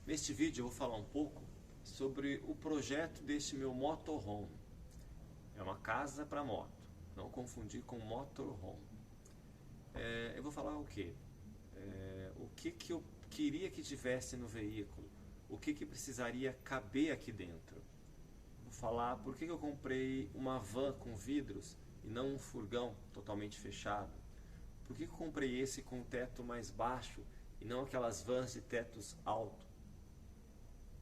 Neste vídeo eu vou falar um pouco sobre o projeto deste meu motorhome. É uma casa para moto, não confundir com motorhome. Eu vou falar o quê? O que eu queria que tivesse no veículo, o que precisaria caber aqui dentro. Vou falar por que eu comprei uma van com vidros e não um furgão totalmente fechado. Por que eu comprei esse com teto mais baixo e não aquelas vans de tetos altos,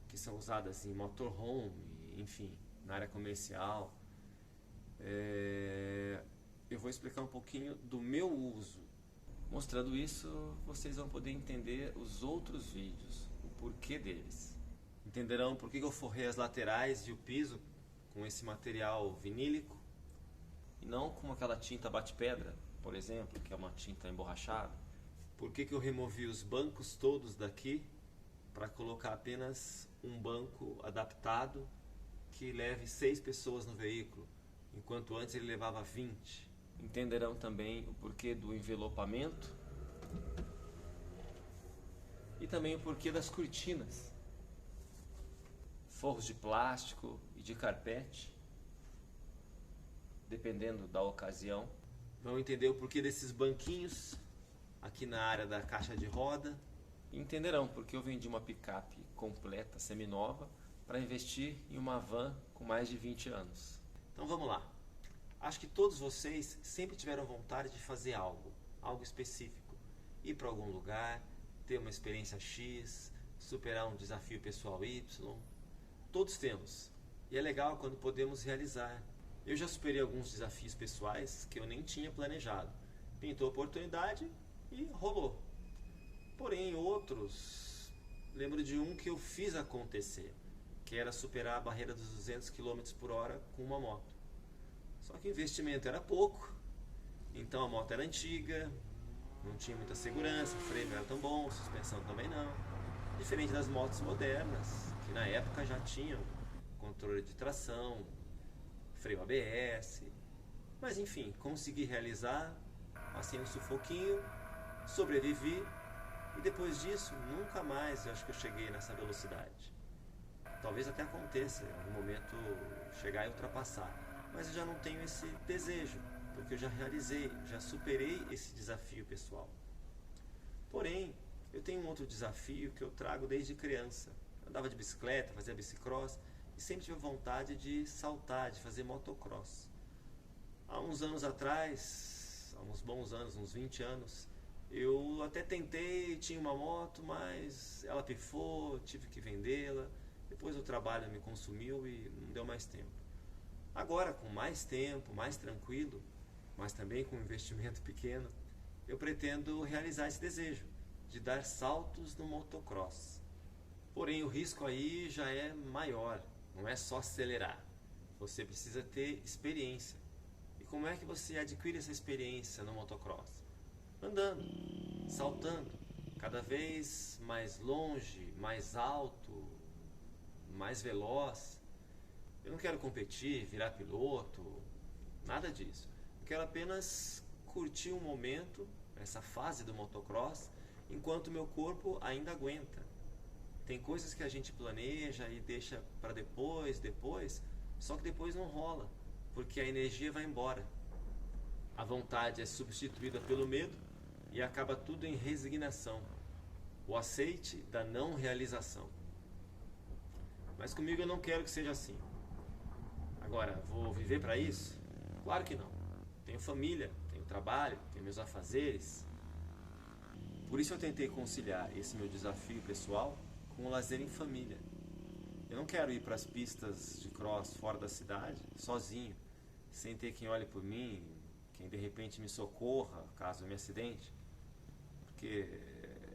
que são usadas em motorhome, enfim, na área comercial. Eu vou explicar um pouquinho do meu uso. Mostrando isso, vocês vão poder entender os outros vídeos, o porquê deles. Entenderão por que eu forrei as laterais e o piso com esse material vinílico e não com aquela tinta bate-pedra, por exemplo, que é uma tinta emborrachada. Por que eu removi os bancos todos daqui para colocar apenas um banco adaptado que leve 6 pessoas no veículo, enquanto antes ele levava 20. Entenderão também o porquê do envelopamento e também o porquê das cortinas, forros de plástico e de carpete, dependendo da ocasião. Vão entender o porquê desses banquinhos aqui na área da caixa de roda. E entenderão porque eu vendi uma picape completa, seminova, para investir em uma van com mais de 20 anos. Então vamos lá. Acho que todos vocês sempre tiveram vontade de fazer algo específico. Ir para algum lugar, ter uma experiência X, superar um desafio pessoal Y. Todos temos. E é legal quando podemos realizar. Eu já superei alguns desafios pessoais que eu nem tinha planejado. Pintou a oportunidade e rolou. Porém, outros, lembro de um que eu fiz acontecer, que era superar a barreira dos 200 km por hora com uma moto. Só que o investimento era pouco, então a moto era antiga, não tinha muita segurança, o freio não era tão bom, suspensão também não. Diferente das motos modernas, que na época já tinham controle de tração, freio ABS. Mas enfim, consegui realizar, passei um sufoquinho, sobrevivi. E depois disso, nunca mais eu acho que eu cheguei nessa velocidade. Talvez até aconteça em algum momento chegar e ultrapassar. Mas eu já não tenho esse desejo, porque eu já realizei, já superei esse desafio pessoal. Porém, eu tenho um outro desafio que eu trago desde criança. Eu andava de bicicleta, fazia bicicross e sempre tive vontade de saltar, de fazer motocross. Há uns anos atrás, há uns bons anos, uns 20 anos, eu até tentei, tinha uma moto, mas ela pifou, tive que vendê-la. Depois o trabalho me consumiu e não deu mais tempo. Agora, com mais tempo, mais tranquilo, mas também com um investimento pequeno, eu pretendo realizar esse desejo de dar saltos no motocross. Porém, o risco aí já é maior, não é só acelerar. Você precisa ter experiência. E como é que você adquire essa experiência no motocross? Andando, saltando, cada vez mais longe, mais alto, mais veloz. Eu não quero competir, virar piloto, nada disso. Eu quero apenas curtir um momento, essa fase do motocross, enquanto meu corpo ainda aguenta. Tem coisas que a gente planeja e deixa para depois, só que depois não rola, porque a energia vai embora. A vontade é substituída pelo medo e acaba tudo em resignação, o aceite da não realização. Mas comigo eu não quero que seja assim. Agora, vou viver para isso? Claro que não. Tenho família, tenho trabalho, tenho meus afazeres. Por isso eu tentei conciliar esse meu desafio pessoal com o lazer em família. Eu não quero ir para as pistas de cross fora da cidade, sozinho, sem ter quem olhe por mim, quem de repente me socorra caso eu me acidente. Porque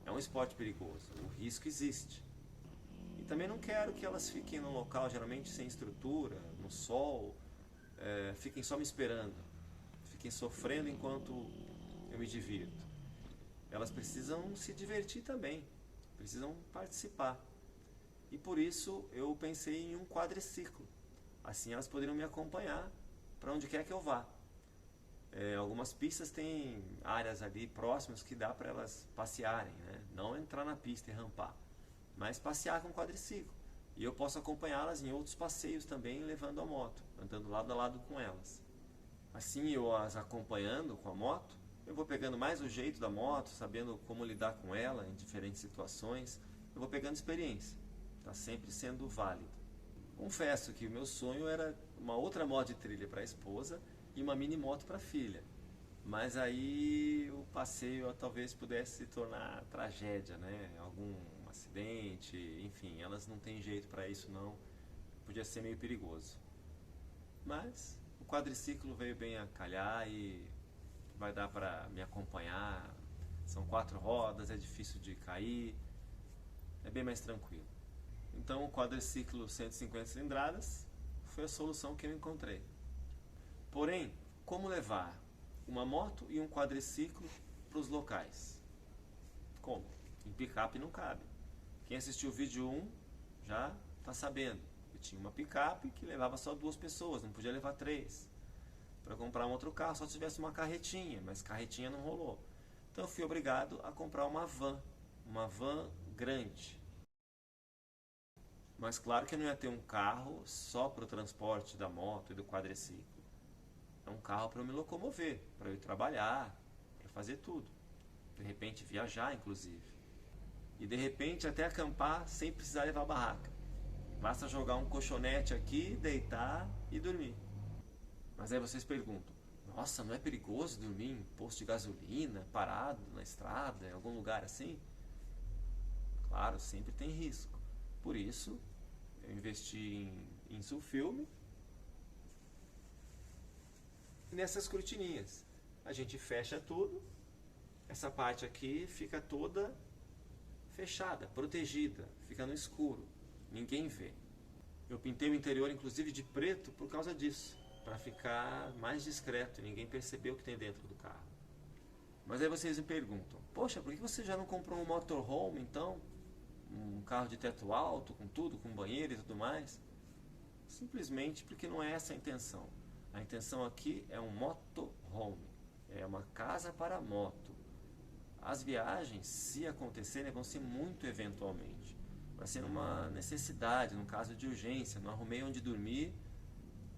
é um esporte perigoso, o risco existe. E também não quero que elas fiquem num local geralmente sem estrutura, no sol, fiquem só me esperando, fiquem sofrendo enquanto eu me divirto. Elas precisam se divertir também, precisam participar. E por isso eu pensei em um quadriciclo. Assim elas poderiam me acompanhar para onde quer que eu vá. Algumas pistas têm áreas ali próximas que dá para elas passearem, né? Não entrar na pista e rampar, mas passear com quadriciclo. E eu posso acompanhá-las em outros passeios também, levando a moto, andando lado a lado com elas. Assim, eu as acompanhando com a moto, eu vou pegando mais o jeito da moto, sabendo como lidar com ela em diferentes situações, eu vou pegando experiência. Está sempre sendo válido. Confesso que o meu sonho era uma outra moto de trilha para a esposa e uma mini moto para a filha. Mas aí o passeio talvez pudesse se tornar tragédia, né? Algum acidente, enfim, elas não têm jeito para isso não. Podia ser meio perigoso. Mas o quadriciclo veio bem a calhar e vai dar para me acompanhar. São 4 rodas, é difícil de cair, é bem mais tranquilo. Então o quadriciclo 150 cilindradas foi a solução que eu encontrei. Porém, como levar uma moto e um quadriciclo para os locais? Como? Em picape não cabe. Quem assistiu o vídeo 1 já está sabendo. Eu tinha uma picape que levava só 2 pessoas, não podia levar 3. Para comprar um outro carro só se tivesse uma carretinha, mas carretinha não rolou. Então eu fui obrigado a comprar uma van grande. Mas claro que eu não ia ter um carro só para o transporte da moto e do quadriciclo. É um carro para eu me locomover, para eu ir trabalhar, para fazer tudo. De repente viajar, inclusive. E de repente até acampar sem precisar levar barraca. Basta jogar um colchonete aqui, deitar e dormir. Mas aí vocês perguntam, nossa, não é perigoso dormir em posto de gasolina, parado na estrada, em algum lugar assim? Claro, sempre tem risco. Por isso, eu investi em sulfilme e nessas cortininhas. A gente fecha tudo, essa parte aqui fica toda fechada, protegida, fica no escuro, ninguém vê. Eu pintei o interior inclusive de preto por causa disso, para ficar mais discreto e ninguém perceber o que tem dentro do carro. Mas aí vocês me perguntam, poxa, por que você já não comprou um motorhome então? Um carro de teto alto, com tudo, com banheiro e tudo mais? Simplesmente porque não é essa a intenção. A intenção aqui é um motorhome, é uma casa para moto. As viagens, se acontecerem, vão ser muito eventualmente. Vai ser uma necessidade, num caso de urgência, não arrumei onde dormir,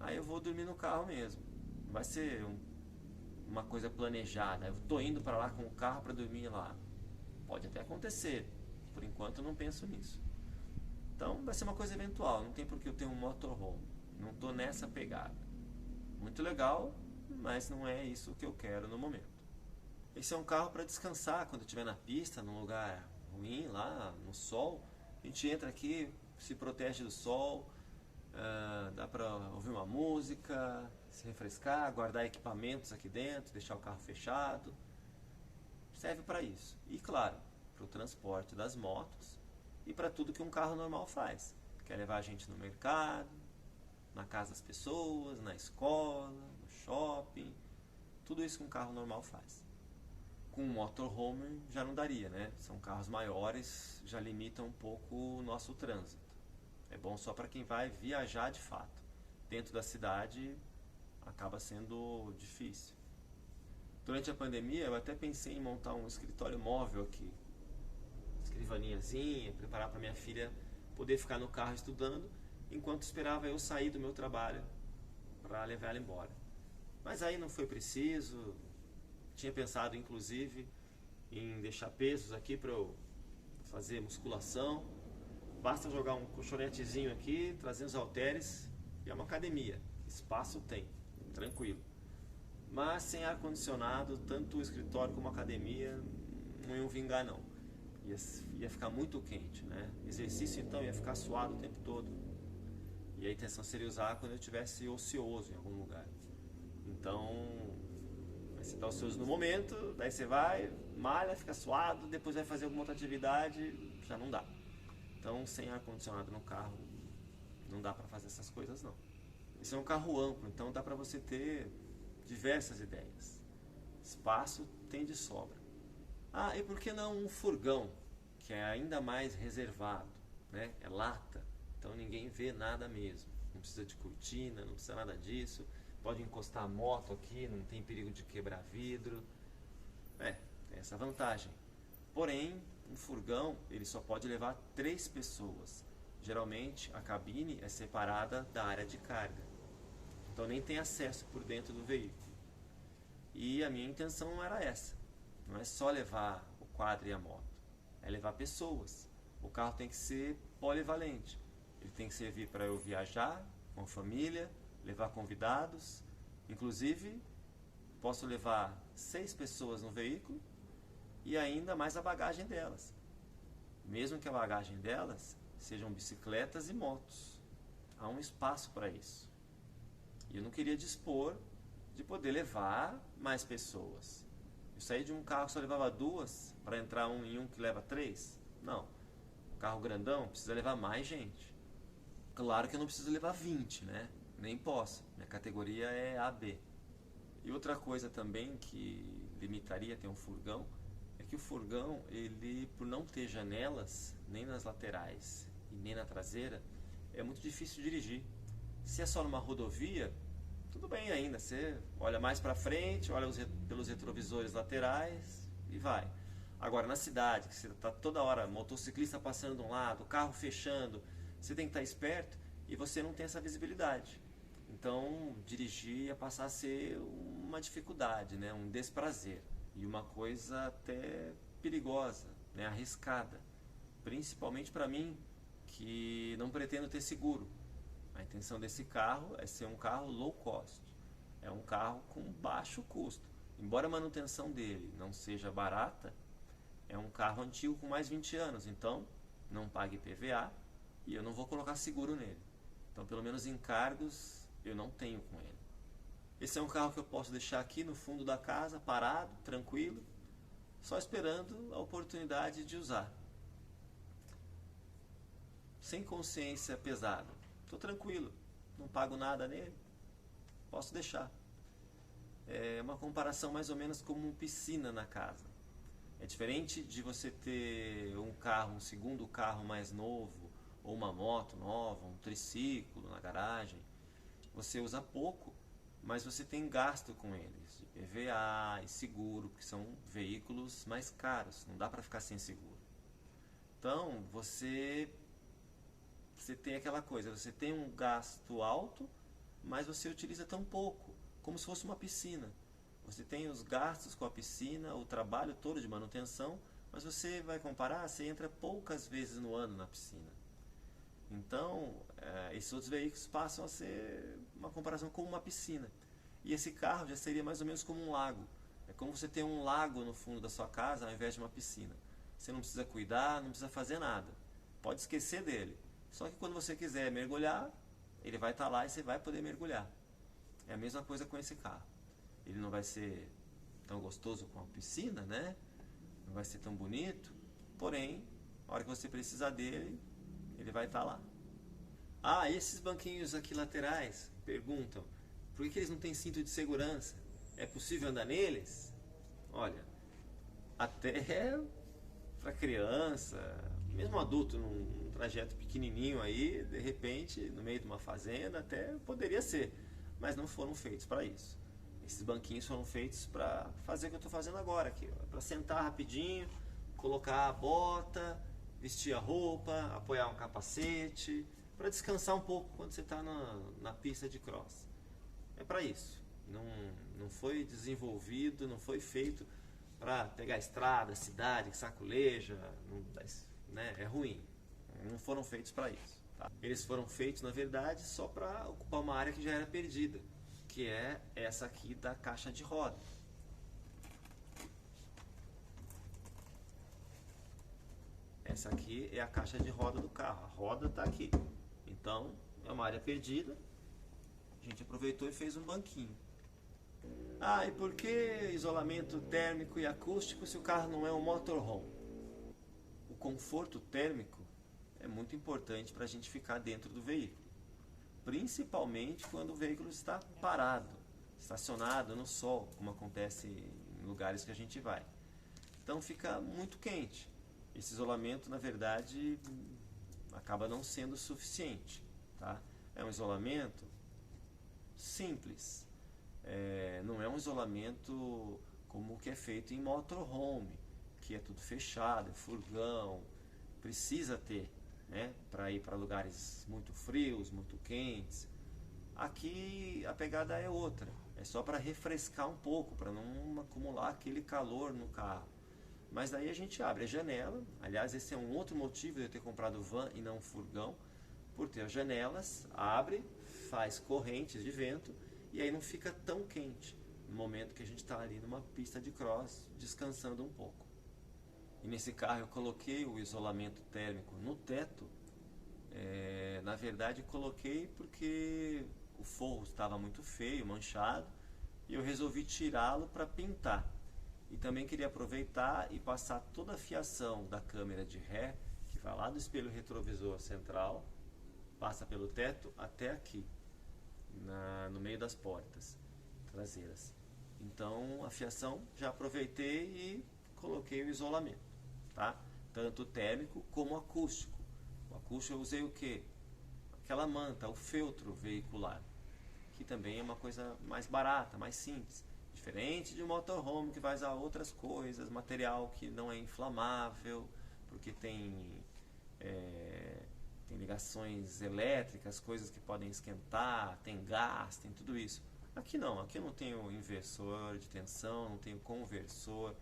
aí eu vou dormir no carro mesmo. Não vai ser uma coisa planejada, eu estou indo para lá com o carro para dormir lá. Pode até acontecer, por enquanto eu não penso nisso. Então vai ser uma coisa eventual, não tem por que eu ter um motorhome. Não estou nessa pegada. Muito legal, mas não é isso que eu quero no momento. Esse é um carro para descansar quando estiver na pista, num lugar ruim, lá no sol. A gente entra aqui, se protege do sol, dá para ouvir uma música, se refrescar, guardar equipamentos aqui dentro, deixar o carro fechado. Serve para isso. E claro, para o transporte das motos e para tudo que um carro normal faz. Quer levar a gente no mercado, na casa das pessoas, na escola, no shopping, tudo isso que um carro normal faz. Com um motorhome já não daria, né? São carros maiores, já limitam um pouco o nosso trânsito. É bom só para quem vai viajar de fato. Dentro da cidade acaba sendo difícil. Durante a pandemia eu até pensei em montar um escritório móvel aqui. Escrivaninhazinha, preparar para minha filha poder ficar no carro estudando, enquanto esperava eu sair do meu trabalho para levar ela embora. Mas aí não foi preciso. Tinha pensado inclusive em deixar pesos aqui para eu fazer musculação. Basta jogar um colchonetezinho aqui, trazer os halteres e é uma academia. Espaço tem, tranquilo. Mas sem ar-condicionado, tanto o escritório como a academia não iam vingar não. Ia ficar muito quente, né? Exercício então ia ficar suado o tempo todo. E a intenção seria usar quando eu estivesse ocioso em algum lugar. Então, você está ocioso no momento, daí você vai, malha, fica suado, depois vai fazer alguma outra atividade, já não dá. Então, sem ar-condicionado no carro, não dá para fazer essas coisas não. Esse é um carro amplo, então dá para você ter diversas ideias. Espaço tem de sobra. Ah, e por que não um furgão, que é ainda mais reservado, né? É lata, então ninguém vê nada mesmo. Não precisa de cortina, não precisa nada disso. Pode encostar a moto aqui, não tem perigo de quebrar vidro. Tem essa vantagem. Porém, Um furgão, ele só pode levar 3 pessoas. Geralmente, a cabine é separada da área de carga. Então, nem tem acesso por dentro do veículo. E a minha intenção não era essa. Não é só levar o quadro e a moto. É levar pessoas. O carro tem que ser polivalente. Ele tem que servir para eu viajar com a família, levar convidados. Inclusive, posso levar 6 pessoas no veículo e ainda mais a bagagem delas. Mesmo que a bagagem delas sejam bicicletas e motos. Há um espaço para isso. E eu não queria dispor de poder levar mais pessoas. Eu saí de um carro que só levava 2 para entrar em um que leva 3? Não. O carro grandão precisa levar mais gente. Claro que eu não preciso levar 20, né? Nem posso. Minha categoria é AB. E outra coisa também que limitaria ter um furgão é que o furgão, ele, por não ter janelas, nem nas laterais e nem na traseira, é muito difícil dirigir. Se é só numa rodovia, tudo bem ainda, você olha mais para frente, olha pelos retrovisores laterais e vai. Agora na cidade, que você está toda hora, motociclista passando de um lado, carro fechando, você tem que estar esperto e você não tem essa visibilidade. Então dirigir ia passar a ser uma dificuldade, né? Um desprazer e uma coisa até perigosa, né? Arriscada. Principalmente para mim, que não pretendo ter seguro. A intenção desse carro é ser um carro low cost. É um carro com baixo custo. Embora a manutenção dele não seja barata, é um carro antigo com mais 20 anos. Então, não pague IPVA e eu não vou colocar seguro nele. Então, pelo menos encargos eu não tenho com ele. Esse é um carro que eu posso deixar aqui no fundo da casa, parado, tranquilo, só esperando a oportunidade de usar. Sem consciência pesada. Estou tranquilo, não pago nada nele, posso deixar. É uma comparação mais ou menos como uma piscina na casa. É diferente de você ter um carro, um segundo carro mais novo, ou uma moto nova, um triciclo na garagem. Você usa pouco, mas você tem gasto com eles, de IPVA e seguro, porque são veículos mais caros, não dá para ficar sem seguro. Então, você tem aquela coisa, você tem um gasto alto, mas você utiliza tão pouco, como se fosse uma piscina. Você tem os gastos com a piscina, o trabalho todo de manutenção, mas você vai comparar, você entra poucas vezes no ano na piscina. Então, esses outros veículos passam a ser uma comparação com uma piscina. E esse carro já seria mais ou menos como um lago. É como você ter um lago no fundo da sua casa ao invés de uma piscina. Você não precisa cuidar, não precisa fazer nada. Pode esquecer dele. Só que quando você quiser mergulhar, ele vai estar lá e você vai poder mergulhar. É a mesma coisa com esse carro. Ele não vai ser tão gostoso como uma piscina, né? Não vai ser tão bonito. Porém, a hora que você precisar dele, ele vai estar lá. Ah, e esses banquinhos aqui laterais, perguntam, por que eles não têm cinto de segurança? É possível andar neles? Olha, até para criança, mesmo adulto num trajeto pequenininho aí, de repente, no meio de uma fazenda, até poderia ser, mas não foram feitos para isso. Esses banquinhos foram feitos para fazer o que eu estou fazendo agora aqui, para sentar rapidinho, colocar a bota, vestir a roupa, apoiar um capacete, para descansar um pouco quando você está na pista de cross. É para isso. Não foi desenvolvido, não foi feito para pegar estrada, cidade, que saculeja, né? É ruim. Não foram feitos para isso. Tá? Eles foram feitos, na verdade, só para ocupar uma área que já era perdida, que é essa aqui da caixa de roda. Essa aqui é a caixa de roda do carro. A roda está aqui. Então, é uma área perdida. A gente aproveitou e fez um banquinho. Ah, e por que isolamento térmico e acústico se o carro não é um motorhome? O conforto térmico é muito importante para a gente ficar dentro do veículo. Principalmente quando o veículo está parado, estacionado no sol, como acontece em lugares que a gente vai. Então fica muito quente. Esse isolamento, na verdade, acaba não sendo suficiente. Tá? É um isolamento simples. Não é um isolamento como o que é feito em motorhome, aqui é tudo fechado, é furgão, precisa ter, né, para ir para lugares muito frios, muito quentes. Aqui a pegada é outra, é só para refrescar um pouco, para não acumular aquele calor no carro. Mas daí a gente abre a janela, aliás esse é um outro motivo de eu ter comprado van e não furgão, por ter as janelas, abre, faz correntes de vento e aí não fica tão quente no momento que a gente está ali numa pista de cross descansando um pouco. E nesse carro eu coloquei o isolamento térmico no teto. Na verdade coloquei porque o forro estava muito feio, manchado, e eu resolvi tirá-lo para pintar. E também queria aproveitar e passar toda a fiação da câmera de ré, que vai lá do espelho retrovisor central, passa pelo teto até aqui, no meio das portas traseiras. Então a fiação já aproveitei e coloquei o isolamento, tá? Tanto térmico como acústico. O acústico eu usei o que? Aquela manta, o feltro veicular, que também é uma coisa mais barata, mais simples. Diferente de motorhome que vai usar outras coisas, material que não é inflamável, porque tem ligações elétricas, coisas que podem esquentar, tem gás, tem tudo isso. Aqui não, aqui eu não tenho inversor de tensão, não tenho conversor,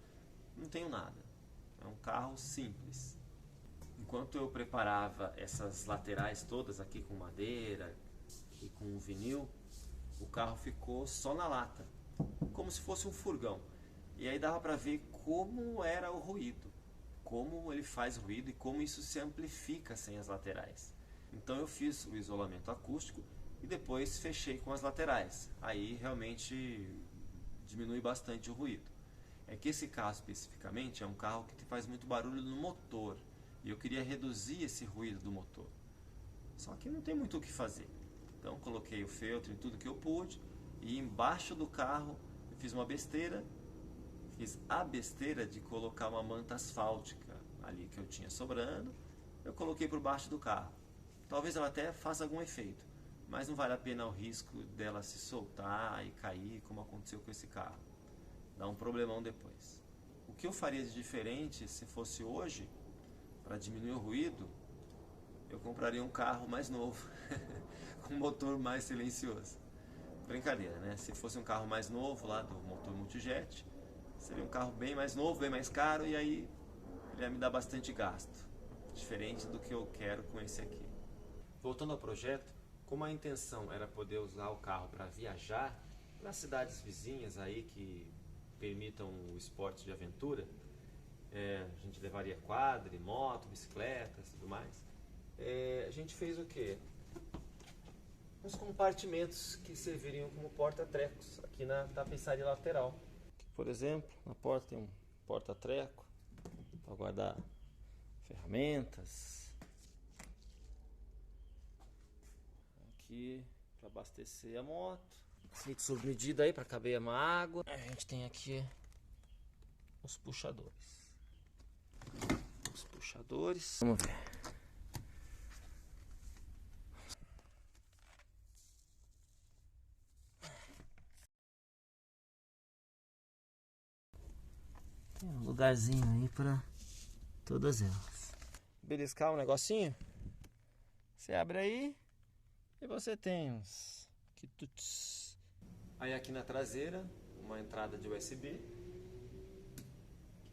não tenho nada. É um carro simples. Enquanto eu preparava essas laterais todas aqui com madeira e com vinil, o carro ficou só na lata, como se fosse um furgão. E aí dava para ver como era o ruído, como ele faz ruído e como isso se amplifica sem as laterais. Então eu fiz o isolamento acústico e depois fechei com as laterais. Aí realmente diminui bastante o ruído. É que esse carro especificamente é um carro que faz muito barulho no motor e eu queria reduzir esse ruído do motor. Só que não tem muito o que fazer. Então coloquei o feltro em tudo que eu pude e embaixo do carro eu fiz uma besteira. Fiz a besteira de colocar uma manta asfáltica ali que eu tinha sobrando. Eu coloquei por baixo do carro. Talvez ela até faça algum efeito, mas não vale a pena o risco dela se soltar e cair, como aconteceu com esse carro. Dá um problemão depois. O que eu faria de diferente se fosse hoje, para diminuir o ruído, eu compraria um carro mais novo, com um motor mais silencioso. Brincadeira, né? Se fosse um carro mais novo, lá do motor multijet, seria um carro bem mais novo, bem mais caro, e aí ele ia me dar bastante gasto. Diferente do que eu quero com esse aqui. Voltando ao projeto, como a intenção era poder usar o carro para viajar nas cidades vizinhas aí que permitam o esporte de aventura, a gente levaria quadri, moto, bicicletas e tudo mais. A gente fez o quê? Uns compartimentos que serviriam como porta-trecos aqui na tapeçaria lateral. Por exemplo, na porta tem um porta-treco para guardar ferramentas. Aqui para abastecer a moto. Feito sob medida aí para caber uma água. A gente tem aqui os puxadores. Vamos ver. Tem um lugarzinho aí para todas elas. Beliscar um negocinho. Você abre aí e você tem uns quitutes. Aí aqui na traseira, uma entrada de USB.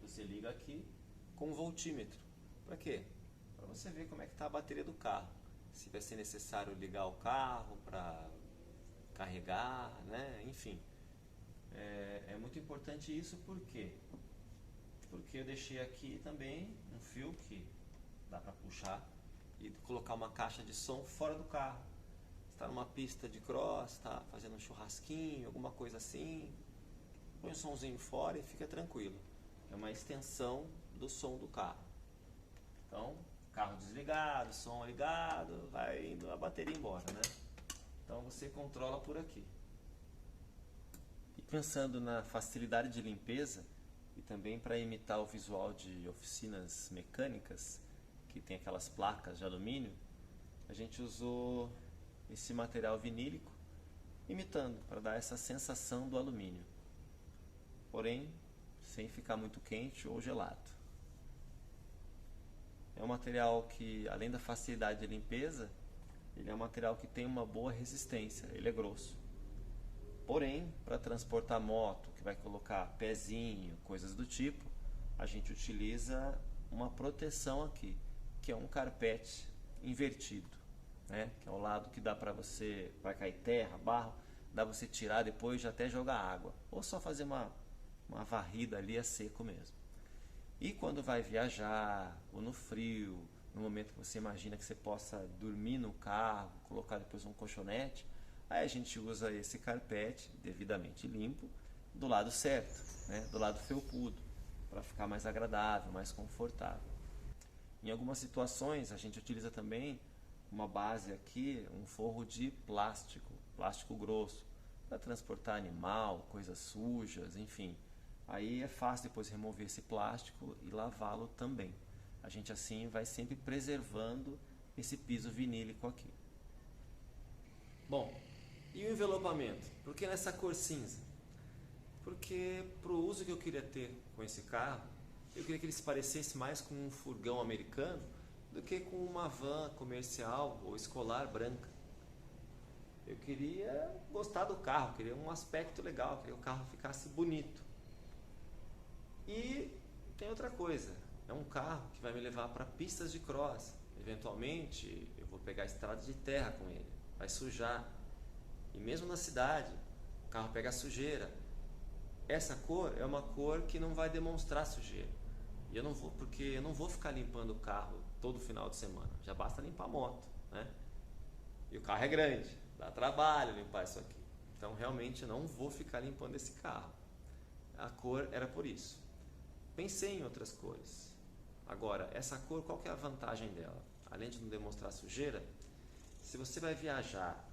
Você liga aqui com um voltímetro. Para quê? Para você ver como é que está a bateria do carro. Se vai ser necessário ligar o carro para carregar, né? Enfim. É muito importante isso porque eu deixei aqui também um fio que dá para puxar e colocar uma caixa de som fora do carro. Está numa pista de cross, está fazendo um churrasquinho, alguma coisa assim, põe o somzinho fora e fica tranquilo. É uma extensão do som do carro. Então, carro desligado, som ligado, vai indo a bateria embora, né? Então você controla por aqui. E pensando na facilidade de limpeza e também para imitar o visual de oficinas mecânicas, que tem aquelas placas de alumínio, a gente usou esse material vinílico, imitando, para dar essa sensação do alumínio. Porém, sem ficar muito quente ou gelado. é um material que, além da facilidade de limpeza, ele é um material que tem uma boa resistência, ele é grosso. Porém, para transportar moto, que vai colocar pezinho, coisas do tipo, a gente utiliza uma proteção aqui, que é um carpete invertido, né? Que é o lado que dá para você, vai cair terra, barro, dá para você tirar depois de até jogar água, ou só fazer uma varrida ali a seco mesmo. E quando vai viajar, ou no frio, no momento que você imagina que você possa dormir no carro, colocar depois um colchonete, aí a gente usa esse carpete devidamente limpo do lado certo, né? Do lado felpudo, para ficar mais agradável, mais confortável. Em algumas situações a gente utiliza também uma base aqui, um forro de plástico grosso, para transportar animal, coisas sujas, enfim. Aí é fácil depois remover esse plástico e lavá-lo também. A gente assim vai sempre preservando esse piso vinílico aqui. Bom, e o envelopamento? Por que nessa cor cinza? Porque para o uso que eu queria ter com esse carro, eu queria que ele se parecesse mais com um furgão americano do que com uma van comercial ou escolar branca. Eu queria gostar do carro, queria um aspecto legal, queria que o carro ficasse bonito. E tem outra coisa, é um carro que vai me levar para pistas de cross. Eventualmente eu vou pegar estrada de terra com ele, vai sujar. E mesmo na cidade, o carro pega sujeira. Essa cor é uma cor que não vai demonstrar sujeira. E eu não vou, porque eu não vou ficar limpando o carro todo final de semana. Já basta limpar a moto, né? E o carro é grande, dá trabalho limpar isso aqui. Então realmente eu não vou ficar limpando esse carro. A cor era por isso. Pensei em outras cores. Agora, essa cor, qual que é a vantagem dela? Além de não demonstrar sujeira, se você vai viajar,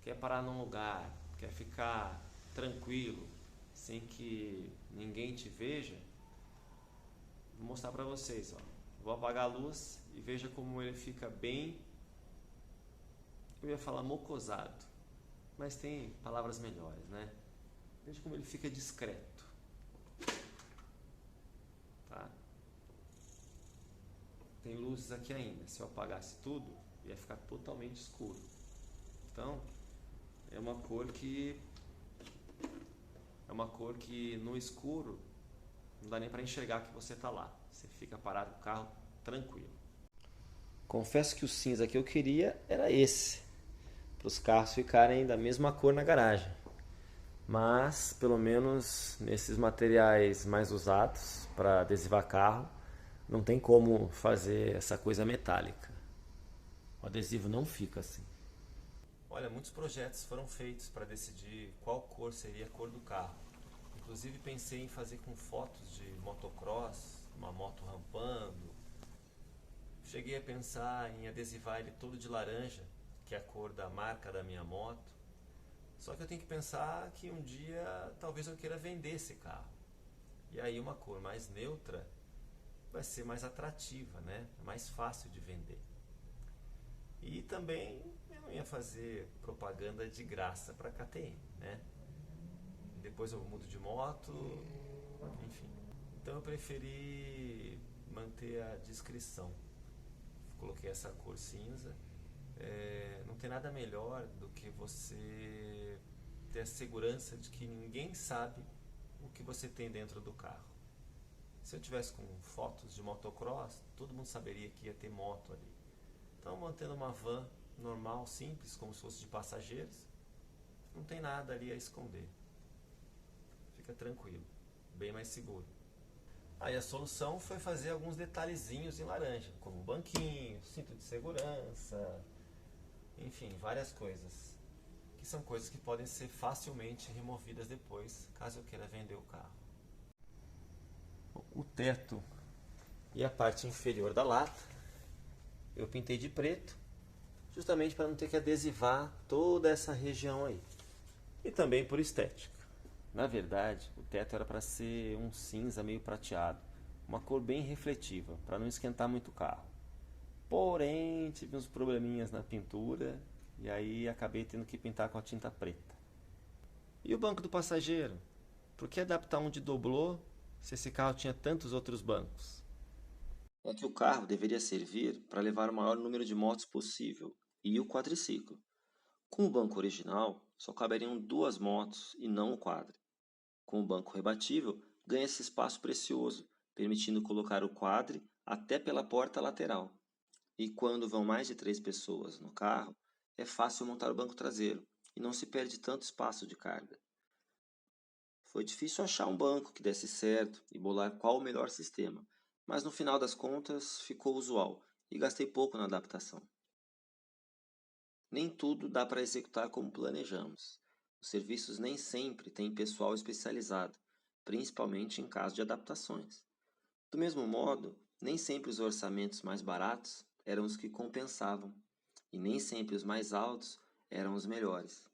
quer parar num lugar, quer ficar tranquilo, sem que ninguém te veja, vou mostrar para vocês. Ó. Vou apagar a luz e veja como ele fica bem, eu ia falar mocosado, mas tem palavras melhores, né? Veja como ele fica discreto. Tá? Tem luzes aqui ainda, se eu apagasse tudo, ia ficar totalmente escuro. Então, é uma cor que no escuro não dá nem para enxergar que você está lá. Você fica parado com o carro tranquilo. Confesso que o cinza que eu queria era esse, para os carros ficarem da mesma cor na garagem. Mas, pelo menos nesses materiais mais usados para adesivar carro, não tem como fazer essa coisa metálica. O adesivo não fica assim. Olha, muitos projetos foram feitos para decidir qual cor seria a cor do carro. Inclusive pensei em fazer com fotos de motocross, uma moto rampando. Cheguei a pensar em adesivar ele todo de laranja, que é a cor da marca da minha moto. Só que eu tenho que pensar que um dia talvez eu queira vender esse carro. E aí uma cor mais neutra vai ser mais atrativa, né? É mais fácil de vender. E também eu não ia fazer propaganda de graça para a KTM, né? Depois eu mudo de moto, enfim. Então eu preferi manter a discrição. Coloquei essa cor cinza. Não tem nada melhor do que você ter a segurança de que ninguém sabe o que você tem dentro do carro. Se eu tivesse com fotos de motocross, todo mundo saberia que ia ter moto ali. Então, mantendo uma van normal, simples, como se fosse de passageiros, não tem nada ali a esconder. Fica tranquilo, bem mais seguro. Aí a solução foi fazer alguns detalhezinhos em laranja, como banquinho, cinto de segurança, enfim, várias coisas. Que são coisas que podem ser facilmente removidas depois, caso eu queira vender o carro. O teto e a parte inferior da lata eu pintei de preto, justamente para não ter que adesivar toda essa região aí. E também por estética. Na verdade, o teto era para ser um cinza meio prateado, uma cor bem refletiva, para não esquentar muito o carro. Porém, tive uns probleminhas na pintura e aí acabei tendo que pintar com a tinta preta. E o banco do passageiro? Por que adaptar um de doblô se esse carro tinha tantos outros bancos? É que o carro deveria servir para levar o maior número de motos possível, e o quadriciclo. Com o banco original, só caberiam duas motos e não o quadro. Com o banco rebatível, ganha-se espaço precioso, permitindo colocar o quadre até pela porta lateral. E quando vão mais de três pessoas no carro, é fácil montar o banco traseiro e não se perde tanto espaço de carga. Foi difícil achar um banco que desse certo e bolar qual o melhor sistema, mas no final das contas ficou usual e gastei pouco na adaptação. Nem tudo dá para executar como planejamos. Os serviços nem sempre têm pessoal especializado, principalmente em caso de adaptações. Do mesmo modo, nem sempre os orçamentos mais baratos eram os que compensavam, e nem sempre os mais altos eram os melhores.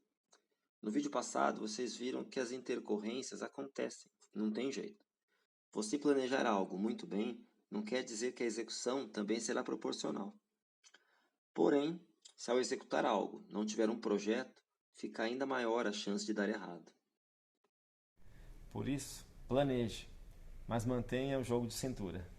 No vídeo passado, vocês viram que as intercorrências acontecem, não tem jeito. Você planejar algo muito bem não quer dizer que a execução também será proporcional. Porém, se ao executar algo não tiver um projeto, fica ainda maior a chance de dar errado. Por isso, planeje, mas mantenha o jogo de cintura.